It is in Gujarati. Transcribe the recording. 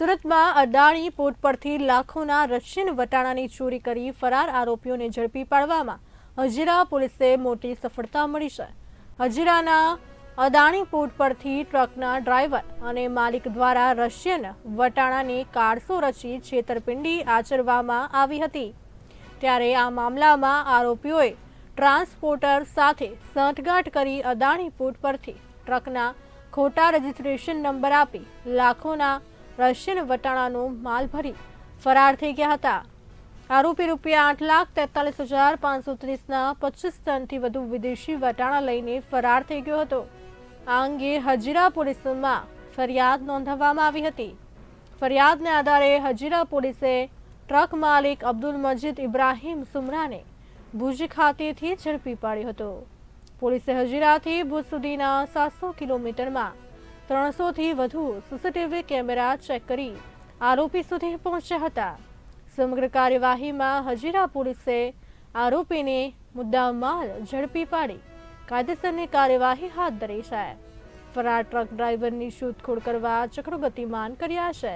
સુરતમાં અદાણી પોર્ટ પરથી લાખોના રશિયન વટાણાની ચોરી કરી ફરાર આરોપીઓને ઝડપી પાડવામાં હજીરા પોલીસે મોટી સફળતા મળી છે। હજીરાના અદાણી પોર્ટ પરથી ટ્રકના ડ્રાઈવર અને માલિક દ્વારા રશિયન વટાણાની કાળસો રચી છેતરપિંડી આચરવામાં આવી હતી। ત્યારે આ મામલામાં આરોપીઓએ ટ્રાન્સપોર્ટર સાથે સાંઠગાંઠ કરી અદાણી પોર્ટ પરથી ટ્રકના ખોટા રજીસ્ટ્રેશન નંબર આપી લાખોના રશિયન વટાણાનો માલ ભરી ફરાર થઈ ગયા હતા। આરોપી ₹8,43,530ના 25 ટનથી વધુ વિદેશી વટાણા લઈને ફરાર થઈ ગયો હતો। આ અંગે હજીરા પોલીસમાં ફરિયાદ નોંધાવવામાં આવી હતી। ફરિયાદને આધારે હજીરા પોલીસે ટ્રક માલિક અબ્દુલ મજીદ ઇબ્રાહીમ સુમરાને ભુજ ખાતેથી ઝડપી પાડ્યો હતો। પોલીસે હજીરાથી ભુજ સુધીના 700 કિલોમીટરમાં 300થી વધુ સીસીટીવી કેમેરા ચેક કરી આરોપી સુધી પહોંચ્યા હતા। સમગ્ર કાર્યવાહીમાં હજીરા પોલીસે આરોપીને મુદ્દામાલ ઝડપી પાડી કાયદેસરની કાર્યવાહી હાથ ધરી છે। ફરાર ટ્રક ડ્રાઈવરની શોધખોળ કરવા ચક્રો ગતિમાન કર્યા છે।